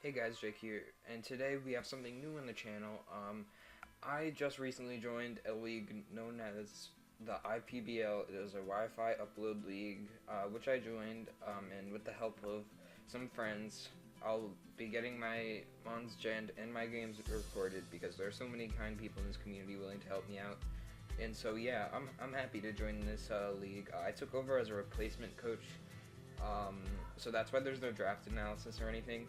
Hey guys, Jake here, and today we have something new on the channel. I just recently joined a league known as the IPBL. It is a Wi-Fi upload league, which I joined, and with the help of some friends, I'll be getting my mons genned and my games recorded because there are so many kind people in this community willing to help me out. And so yeah, I'm happy to join this league. I took over as a replacement coach, so that's why there's no draft analysis or anything.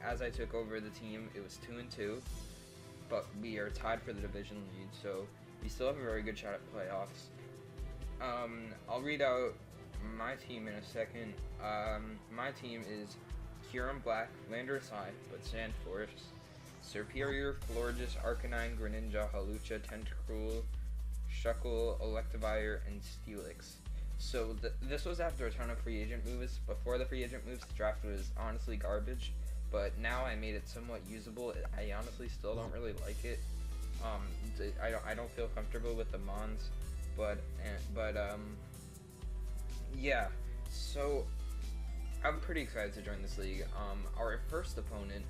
As I took over the team, it was 2-2, but we are tied for the division lead, so we still have a very good shot at playoffs. I'll read out my team in a second. My team is Huron Black, Landorus High, but Sandforce, Superior, Florges, Arcanine, Greninja, Halucha, Tentacruel, Shuckle, Electivire, and Steelix. So this was after a ton of free agent moves. Before the free agent moves, the draft was honestly garbage, but now I made it somewhat usable. I honestly still don't really like it. I don't feel comfortable with the mons, but yeah. So I'm pretty excited to join this league. Our first opponent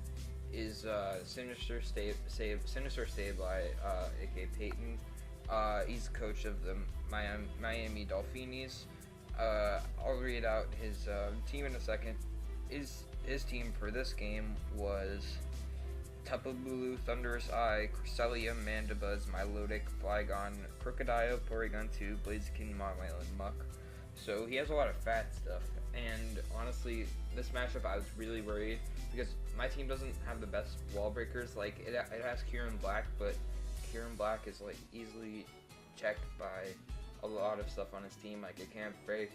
is Sinister Stabli, aka Peyton. He's the coach of the Miami Dolfinis. I'll read out his team in a second. His team for this game was Tapu Bulu, Thunderous Eye, Cresselia, Mandibuzz, Milotic, Flygon, Crocodile, Porygon 2, Blaziken, Mawile, and Muck. So he has a lot of fat stuff, and honestly, this matchup I was really worried because my team doesn't have the best wall breakers. Like it has Huron Black, but Huron Black is like easily checked by a lot of stuff on his team. Like it can't break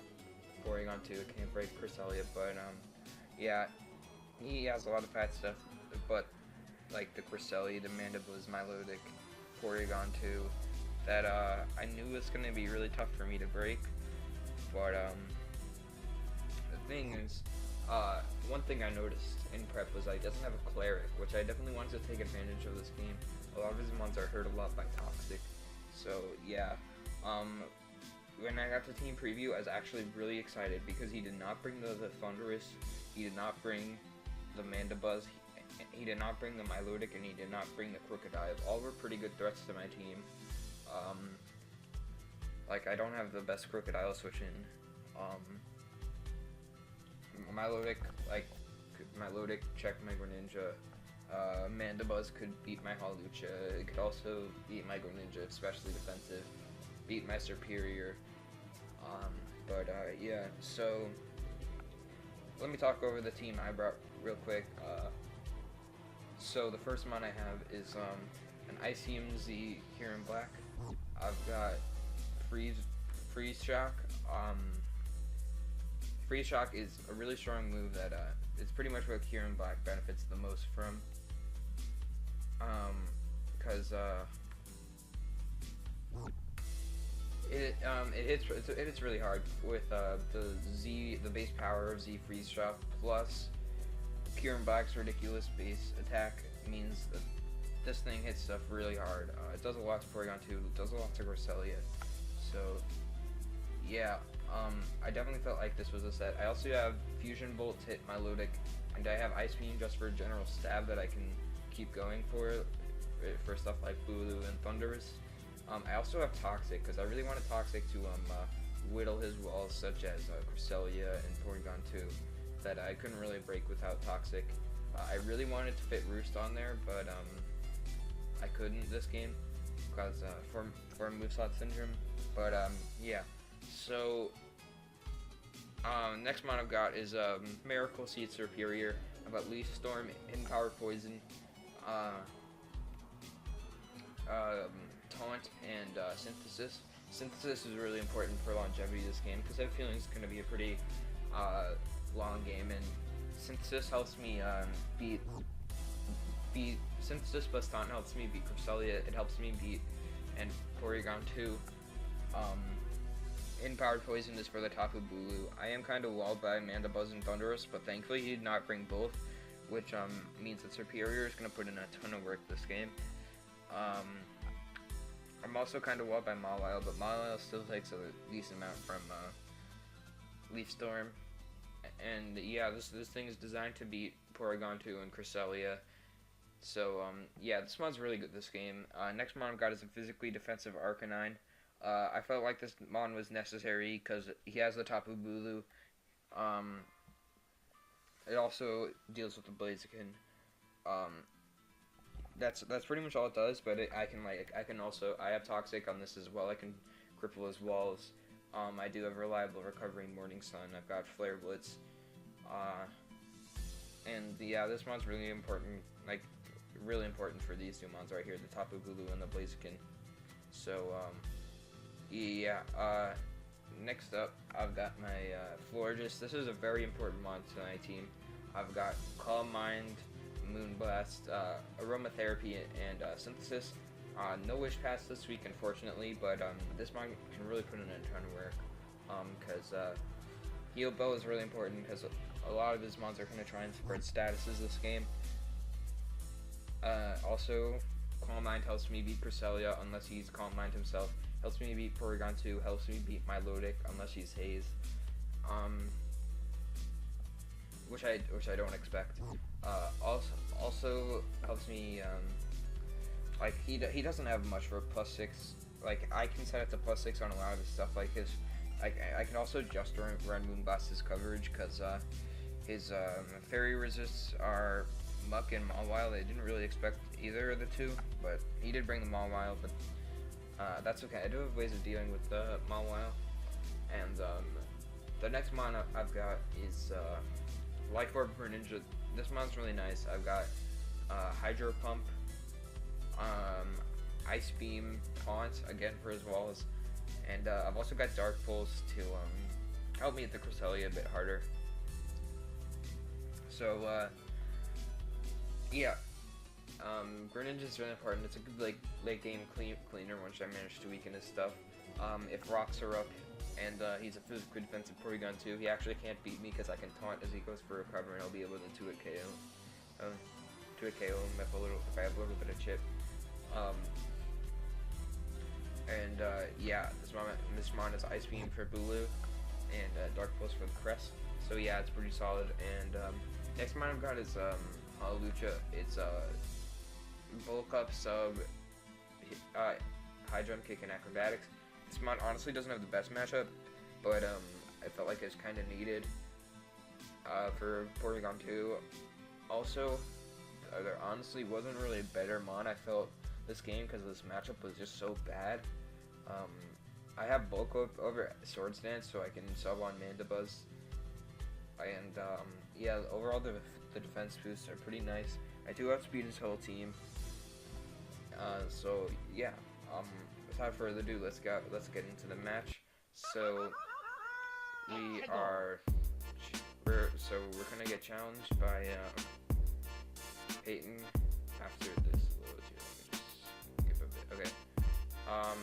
Porygon 2, it can't break Cresselia, but yeah, he has a lot of fat stuff, but like the Cresselia, the Mandibuzz, Milotic, Porygon 2, that I knew was gonna be really tough for me to break. But the thing is, one thing I noticed in prep was he doesn't have a cleric, which I definitely wanted to take advantage of this game. A lot of his mons are hurt a lot by toxic, so yeah. When I got the team preview, I was actually really excited because he did not bring the Thunderous, he did not bring the Mandibuzz, he did not bring the Milotic, and he did not bring the Crocodile. All were pretty good threats to my team. Like I don't have the best Crocodile switch in. Milotic checked my Greninja. Mandibuzz could beat my Halucha. It could also beat my Greninja, especially defensive. Beat my Superior. Yeah. So let me talk over the team I brought real quick. So the first mon I have is an ICMZ Huron Black. I've got Freeze Shock. Freeze Shock is a really strong move that it's pretty much what Huron Black benefits the most from. Because it hits really hard with the base power of Z Freeze Shock plus Huron Black's ridiculous base attack means that this thing hits stuff really hard. It does a lot to Porygon 2, it does a lot to Cresselia. So yeah, I definitely felt like this was a set. I also have Fusion Bolt to hit Milotic, and I have Ice Beam just for a general stab that I can keep going for stuff like Bulu and Thunderous. I also have Toxic because I really wanted Toxic to whittle his walls, such as Cresselia and Porygon 2, that I couldn't really break without Toxic. I really wanted to fit Roost on there, but I couldn't this game because for moveslot syndrome. But yeah. So next mon I've got is Miracle Seed Superior. I've got Leaf Storm, Power Poison, Taunt, and Synthesis. Synthesis is really important for longevity of this game because I have a feeling it's going to be a pretty long game, and Synthesis helps me beat Synthesis plus Taunt helps me beat Cresselia. It helps me beat and Porygon 2. Empowered Poison is for the Tapu Bulu. I am kind of walled by Mandibuzz and Thunderous, but thankfully he did not bring both, which means that Superior is going to put in a ton of work this game. I'm also kind of walled by Mawile, but Mawile still takes a decent amount from Leaf Storm. And yeah, this thing is designed to beat Porygon 2 and Cresselia. So yeah, this mod's really good this game. Next mod I've got is a physically defensive Arcanine. I felt like this mod was necessary because he has the Tapu Bulu. It also deals with the Blaziken. That's pretty much all it does. But I have Toxic on this as well. I can cripple his walls. I do have reliable recovery Morning Sun. I've got Flare Blitz. And yeah, this mod's really important. Like really important for these two mods right here, the Tapu Bulu and the Blaziken. So yeah. Next up, I've got my Florges. This is a very important mod to my team. I've got Calm Mind, Moonblast, Aromatherapy, and Synthesis. No Wish Pass this week, unfortunately, but this mod can really put in a ton of work. Because Heal Bow is really important because a lot of his mods are going to try and spread statuses this game. Also, Calm Mind helps me beat Cresselia unless he's Calm Mind himself. Helps me beat Porygon 2, helps me beat Milotic unless he's Haze. Which I don't expect. Also helps me, like, he doesn't have much for +6. Like, I can set it to +6 on a lot of his stuff, like his, I can also just run Moonblast's coverage, because his Fairy Resists are Muck and Mawile. I didn't really expect either of the two, but he did bring the Mawile, but that's okay. I do have ways of dealing with the Mawile. And the next mod I've got is Life Orb Greninja. This mod's really nice. I've got Hydro Pump, Ice Beam, Taunt again for his walls, and I've also got Dark Pulse to help me hit the Cresselia a bit harder. So yeah, Greninja is really important. It's a good late game cleaner once I manage to weaken his stuff. If rocks are up and he's a physically defensive Porygon 2, he actually can't beat me because I can taunt as he goes for recovery, and I'll be able to 2-hit KO. 2-hit KO him if I have a little bit of chip. Yeah, this mod is Ice Beam for Bulu and Dark Pulse for the Crest. So yeah, it's pretty solid. And next mod I've got is Halalucha. It's Bulk Up, Sub, High Jump Kick, and Acrobatics. This mod honestly doesn't have the best matchup, but I felt like it's kind of needed for Porygon 2. Also, there honestly wasn't really a better mod I felt this game because this matchup was just so bad. I have Bulk Up over Swords Dance, so I can sub on Mandibuzz. And yeah, overall the defense boosts are pretty nice. I do outspeed his whole team. So yeah, without further ado, let's get into the match. So we're gonna get challenged by Peyton after this loads here. Let me just skip a bit. Okay.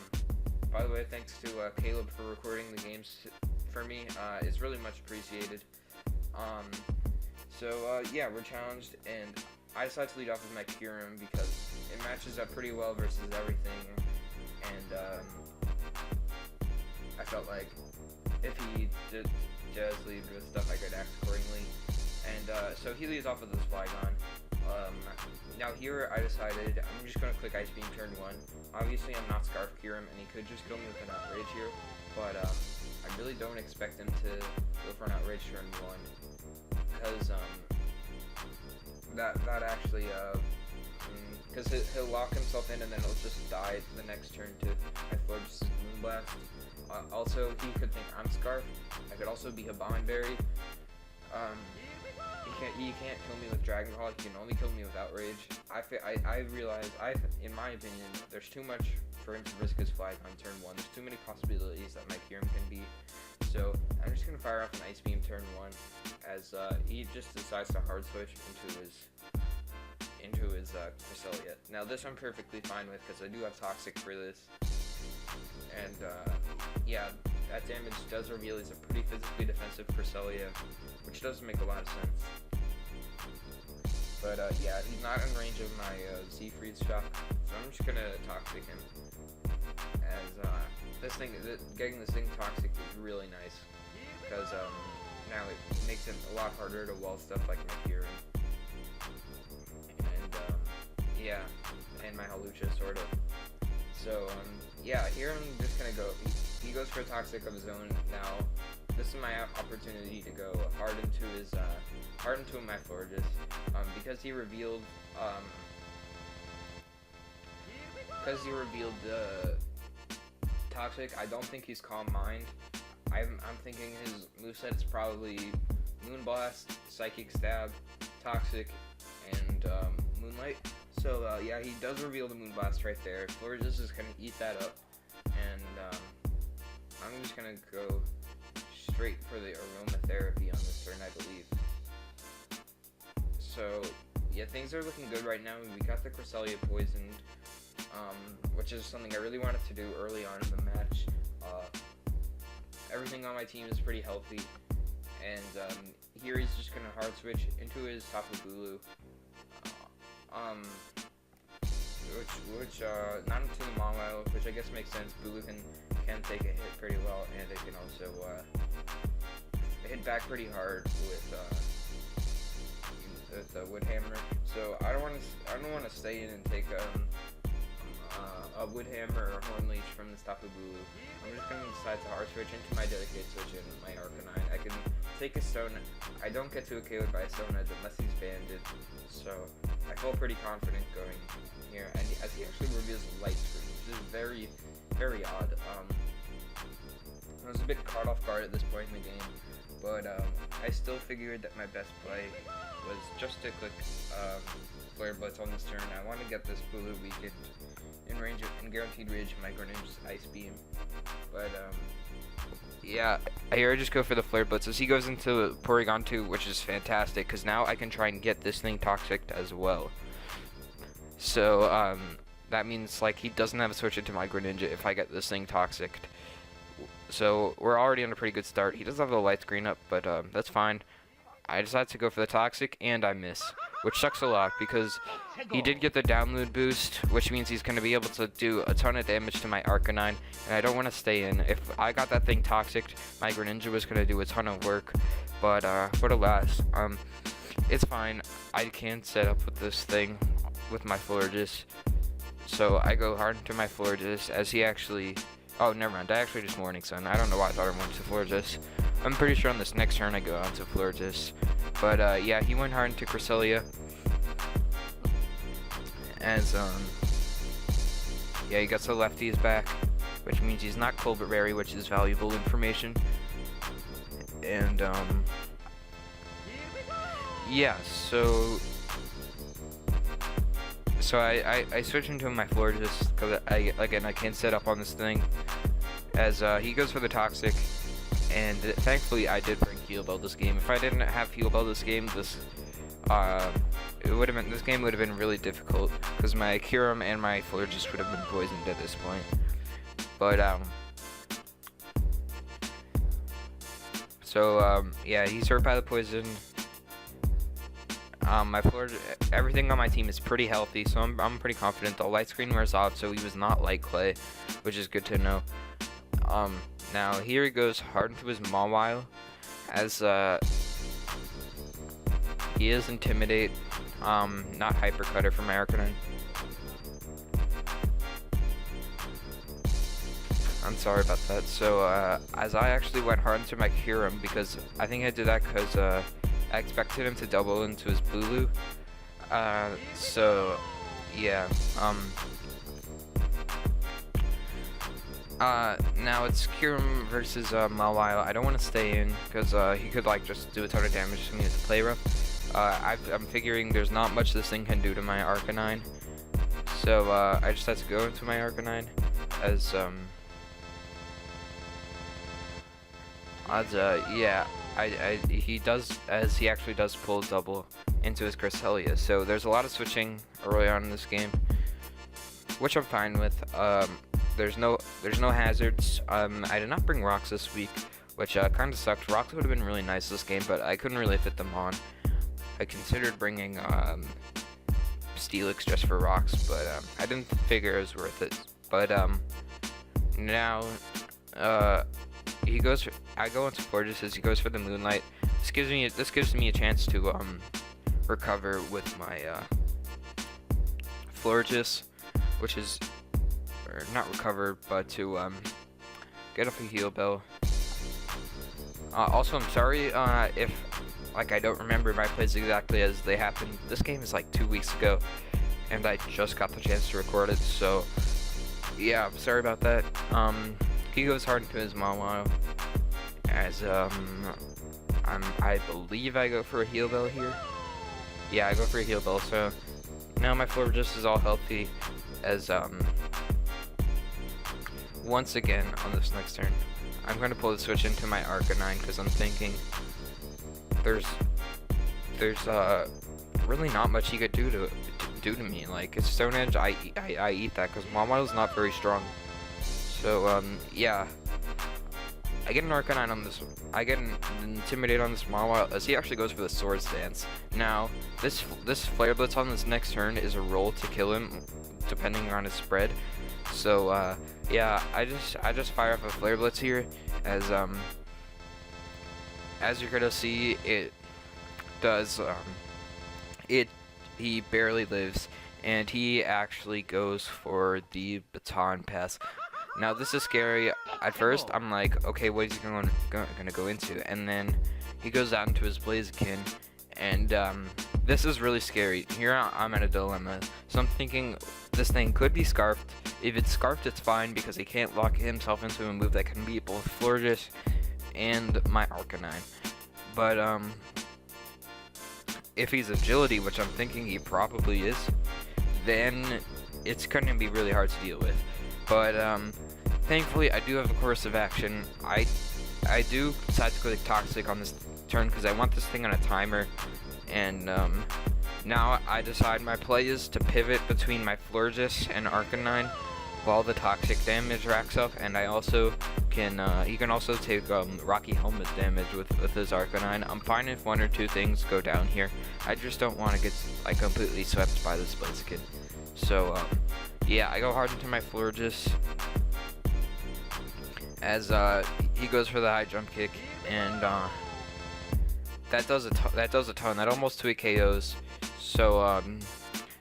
By the way, thanks to Caleb for recording the games for me. It's really much appreciated. Yeah, we're challenged, and I decided to lead off with my Kyurem because it matches up pretty well versus everything, and I felt like if he did just lead with stuff, I could act accordingly. And so he leads off with this Flygon. Now here I decided I'm just going to click Ice Beam turn 1. Obviously I'm not Scarf Kyurem, and he could just kill me with an Outrage here, but I really don't expect him to go for an Outrage turn 1, because that actually because he'll lock himself in and then he'll just die the next turn to Florges' Moonblast. Also, he could think I'm Scarf. I could also be a Bomb Berry. He can't kill me with Dragon Ball. He can only kill me with Outrage. I realize, in my opinion, there's too much for him to risk his flag on turn 1. There's too many possibilities that my Kyurem can be. So I'm just gonna fire off an Ice Beam turn 1 as he just decides to hard switch into his Cresselia. Now this I'm perfectly fine with because I do have Toxic for this, and yeah, that damage does reveal he's a pretty physically defensive Cresselia, which does make a lot of sense. But yeah, he's not in range of my Z-Freeze Shock, so I'm just gonna Toxic him. As getting this thing Toxic is really nice, because now it makes it a lot harder to wall stuff like my Kieran. And, yeah, and my Halucha, sort of. So, yeah, here I'm just gonna go. He goes for a Toxic of his own now. This is my opportunity to go hard into my Florges, because he revealed, Toxic. I don't think he's Calm Mind. I'm thinking his moveset is probably Moonblast, Psychic Stab, Toxic, and Moonlight. So yeah, he does reveal the Moonblast right there. Florges is gonna eat that up, and I'm just gonna go straight for the Aromatherapy on this turn, I believe. So yeah, things are looking good right now. We got the Cresselia poisoned, which is something I really wanted to do early on in the match. Everything on my team is pretty healthy, and here he's just gonna hard switch into his Tapu Bulu, which not into the Mawile, which I guess makes sense. Bulu can take a hit pretty well, and it can also hit back pretty hard with the Wood Hammer. So I don't want to stay in and take a Wood Hammer or Horn Leech from this Tapu Bulu. I'm just gonna decide to hard switch into my Dedicate Switch and my Arcanine. I can take a Stone. I don't get to a KO'd by a Stone Edge unless he's banded. So I feel pretty confident going here, and as he actually reveals Light Screen, which is very, very odd. I was a bit caught off guard at this point in the game, but I still figured that my best play was just to click Flare Blitz on this turn. I want to get this Bulu weakened in range of, in guaranteed range of my Greninja's Ice Beam, but yeah, here I just go for the Flare Blitz as he goes into Porygon 2, which is fantastic because now I can try and get this thing Toxic as well. So that means like he doesn't have a switch into my Greninja if I get this thing Toxic. So we're already on a pretty good start. He does have the light screen up, but that's fine. I decided to go for the Toxic, and I miss, which sucks a lot because he did get the download boost, which means he's going to be able to do a ton of damage to my Arcanine, and I don't want to stay in. If I got that thing Toxic, my Greninja was going to do a ton of work, but for the last, it's fine. I can set up with this thing with my Florges, so I go hard into my Florges as he actually... Oh, never mind. I actually just Morning Sun. I don't know why I thought I went to Florges. I'm pretty sure on this next turn I go on to Florges. But, yeah, he went hard into Cresselia. As, yeah, he gets the lefties back, which means he's not Colbert Berry, which is valuable information. And, yeah, so I switch into my Florges because I can't set up on this thing as he goes for the Toxic, and thankfully I did bring Heal Bell this game. If I didn't have Heal Bell this game, this game would have been really difficult because my Kyurem and my Florges would have been poisoned at this point. But yeah, he's hurt by the poison. My everything on my team is pretty healthy, so I'm pretty confident. The light screen wears off, so he was not like Clay, which is good to know. Now here he goes hard into his Mawile, as he is Intimidate, not Hypercutter for my Arcanine. I'm sorry about that. So as I actually went hard into my Kyurem, because I think I did that because I expected him to double into his Bulu. So yeah. Now it's Kyurem versus Mawile. I don't want to stay in because he could like just do a ton of damage to me with the Play Rough. I'm figuring there's not much this thing can do to my Arcanine, so I just had to go into my Arcanine as yeah. He actually does pull double into his Cresselia, so there's a lot of switching early on in this game, which I'm fine with. There's no hazards. I did not bring rocks this week, which kind of sucked. Rocks would have been really nice this game, but I couldn't really fit them on. I considered bringing Steelix just for rocks, but I didn't figure it was worth it. But now he goes. I go into Fortress as he goes for the Moonlight. This gives me a chance to recover with my Florges, which is, or not recover, but to get up a heal bell. Also, I'm sorry if like I don't remember my plays exactly as they happened. This game is like 2 weeks ago, and I just got the chance to record it, so yeah, I'm sorry about that. He goes hard into his Mawile, as I believe I go for a heal bell here. Yeah, I go for a heal bell, so now my Florges is all healthy, as once again on this next turn, I'm going to pull the switch into my Arcanine, because I'm thinking there's really not much he could do to me. Like, it's Stone Edge, I eat that, because Mawile's not very strong. So yeah, I get an Arcanine on this. I get an Intimidate on this Mawile as he actually goes for the Swords Dance. Now, this Flare Blitz on this next turn is a roll to kill him, depending on his spread. So yeah, I just fire off a Flare Blitz here, as you're gonna see, it does he barely lives, and he actually goes for the Baton Pass. Now this is scary. At first I'm like, okay, what is he gonna go into? And then he goes out into his Blaziken, and this is really scary. Here I'm at a dilemma. So I'm thinking this thing could be Scarfed. If it's Scarfed, it's fine because he can't lock himself into a move that can beat both Florges and my Arcanine. But if he's Agility, which I'm thinking he probably is, then it's gonna be really hard to deal with. But thankfully I do have a course of action. I do decide to click Toxic on this turn because I want this thing on a timer, and now I decide my play is to pivot between my Florges and Arcanine while the Toxic damage racks up, and I also can he can also take Rocky Helmet damage with his Arcanine. I'm fine if one or two things go down here. I just don't want to get like completely swept by this Blaziken. So yeah, I go hard into my Florges as he goes for the high jump kick, and that does a ton. That almost 2 KOs. So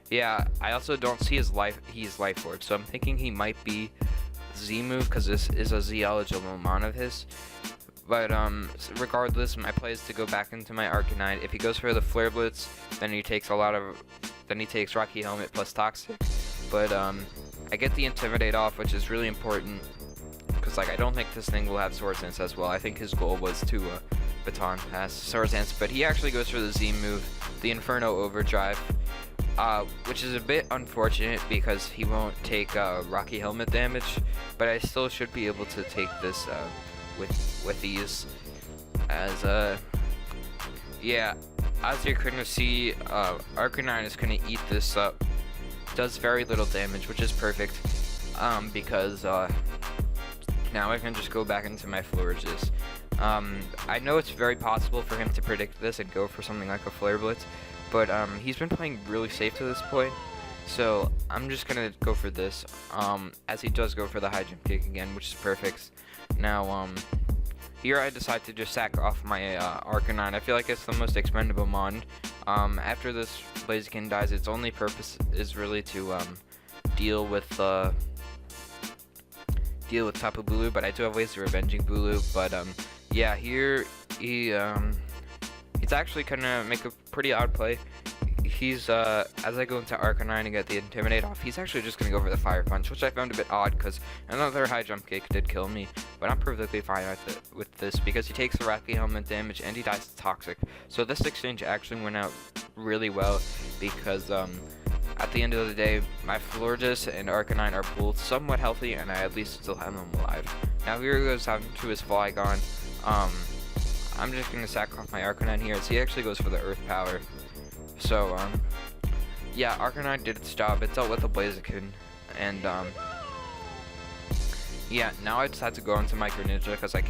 yeah, I also don't see his life orb, so I'm thinking he might be Z move because this is a Z eligible mon of his. But regardless, my play is to go back into my Arcanine. If he goes for the Flare Blitz, then he takes Rocky Helmet plus Toxic. But I get the Intimidate off, which is really important because like I don't think this thing will have Swords Dance as well. I think his goal was to Baton Pass Swords Dance, but he actually goes for the Z move, the Inferno Overdrive, which is a bit unfortunate because he won't take Rocky Helmet damage, but I still should be able to take this with ease. As yeah, as you're gonna see, Arcanine is gonna eat this up. Does very little damage, which is perfect, because now I can just go back into my Florges. I know it's very possible for him to predict this and go for something like a Flare Blitz, but he's been playing really safe to this point, so I'm just gonna go for this, as he does go for the high jump kick again, which is perfect. Now here I decide to just sack off my Arcanine. I feel like it's the most expendable mon. After this Blaziken dies, its only purpose is really to deal with Tapu Bulu, but I do have ways of revenging Bulu. But yeah, here he's actually gonna make a pretty odd play. He's as I go into Arcanine and get the Intimidate off, he's actually just gonna go for the Fire Punch, which I found a bit odd because another high jump kick did kill me, but I'm perfectly fine with this because he takes the Rocky Helmet damage and he dies to Toxic. So this exchange actually went out really well because at the end of the day, my Florges and Arcanine are both somewhat healthy, and I at least still have them alive. Now here he goes out to his Flygon. I'm just gonna sack off my Arcanine here as he actually goes for the Earth Power. So yeah, Arcanine did its job. It dealt with the Blaziken, and yeah, now I decide to go into Micro Ninja because I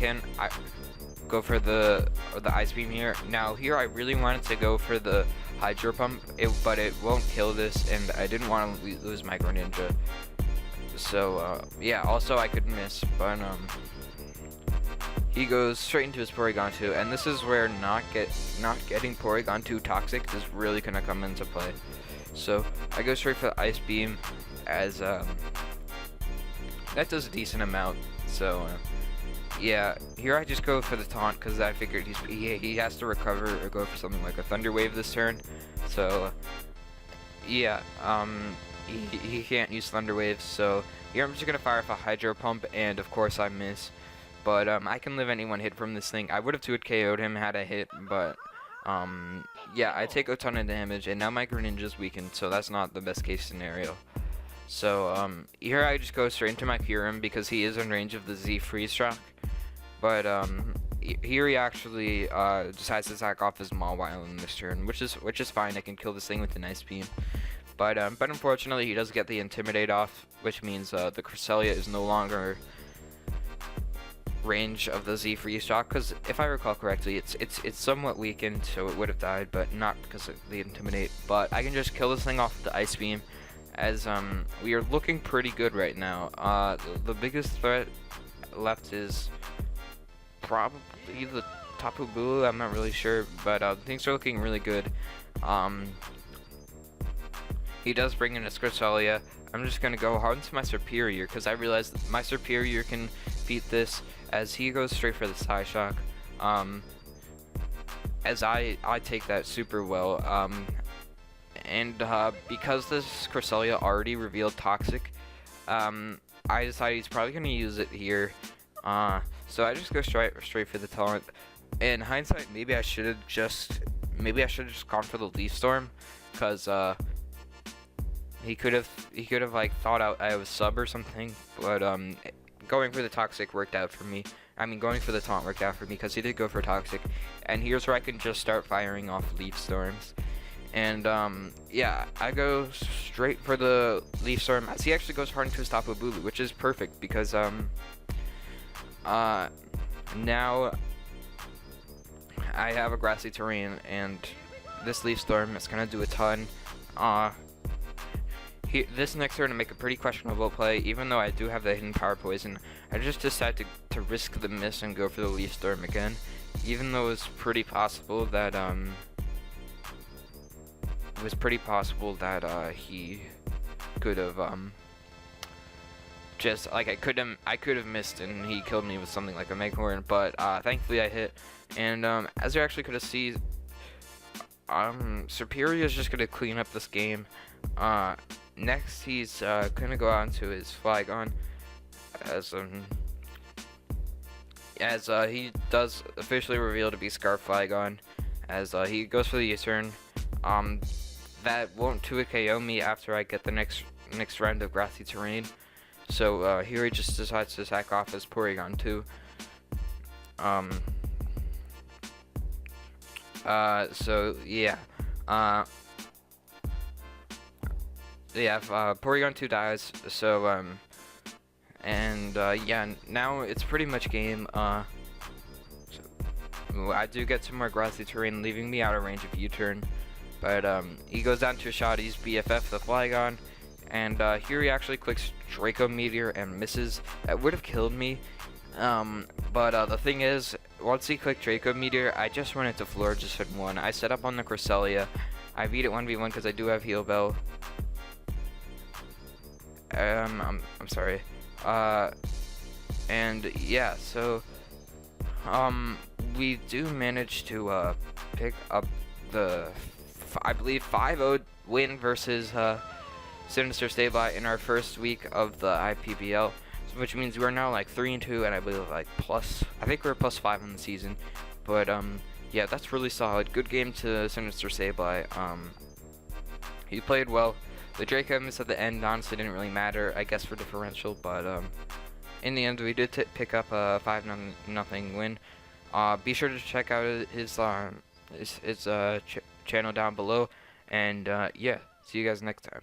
go for the Ice Beam here. Now here I really wanted to go for the Hydro Pump, but it won't kill this, and I didn't want to lose Micro Ninja. So yeah, also I could miss, but he goes straight into his Porygon 2, and this is where not getting Porygon 2 Toxic is really gonna come into play. So I go straight for the Ice Beam, as that does a decent amount. So yeah, here I just go for the taunt because I figured he has to recover or go for something like a Thunder Wave this turn. So yeah, he can't use Thunder Waves. So here I'm just gonna fire off a Hydro Pump, and of course I miss. But I can live any one hit from this thing. I would have 2-hit KO'd him had I hit, but yeah, I take a ton of damage, and now my Greninja's weakened, so that's not the best case scenario. So here I just go straight into my Pyram because he is in range of the Z Freeze Shock. But here he actually decides to attack off his Mawile in this turn, which is fine. I can kill this thing with an Ice Beam. But unfortunately he does get the Intimidate off, which means the Cresselia is no longer range of the Z Freeze Shock, because if I recall correctly, it's somewhat weakened, so it would have died, but not because of the Intimidate. But I can just kill this thing off with the Ice Beam, as we are looking pretty good right now. The biggest threat left is probably the Tapu Bulu. I'm not really sure, but things are looking really good. He does bring in his Cresselia. I'm just gonna go hard into my Superior because I realized my Superior can beat this, as he goes straight for the Psyshock. As I take that super well. And because this Cresselia already revealed Toxic, I decided he's probably gonna use it here. So I just go straight for the taunt. In hindsight, maybe I should have just gone for the Leaf Storm, because he could have like thought out I was sub or something. But going for the Toxic worked out for me. I mean, going for the taunt worked out for me because he did go for Toxic. And here's where I can just start firing off Leaf Storms. And yeah, I go straight for the Leaf Storm, as he actually goes hard into his Tapu Bulu, which is perfect because now I have a grassy terrain, and this Leaf Storm is gonna do a ton. This next turn to make a pretty questionable play, even though I do have the hidden Power Poison. I just decided to risk the miss and go for the Leaf Storm again, even though it's pretty possible that he could have just like I could have missed and he killed me with something like a Meghorn, but thankfully I hit. And as you actually could have seen, Superior is just gonna clean up this game. Next he's gonna go on to his Flygon, as he does officially reveal to be Scarf Flygon, as he goes for the U-turn. That won't 2-hit KO me after I get the next round of grassy terrain. So here he just decides to attack off his Porygon 2. So yeah. Porygon 2 dies. So yeah, now it's pretty much game. So I do get some more grassy terrain, leaving me out of range of U-turn. But he goes down to Shoddy's BFF, the Flygon, and here he actually clicks Draco Meteor and misses. That would have killed me, but the thing is, once he clicked Draco Meteor, I just went into Florges and won. I set up on the Cresselia. I beat it 1v1 because I do have Heal Bell. I'm sorry. And yeah, so we do manage to pick up the I believe 5-0 win versus Sinister Sableye in our first week of the IPBL, which means we're now like 3-2, and I believe like I think we're +5 on the season. But yeah, that's really solid. Good game to Sinister Sableye. He played well. The Draco miss at the end honestly didn't really matter, I guess, for differential, but in the end we did pick up a 5-0 win. Be sure to check out his channel down below, and yeah, see you guys next time.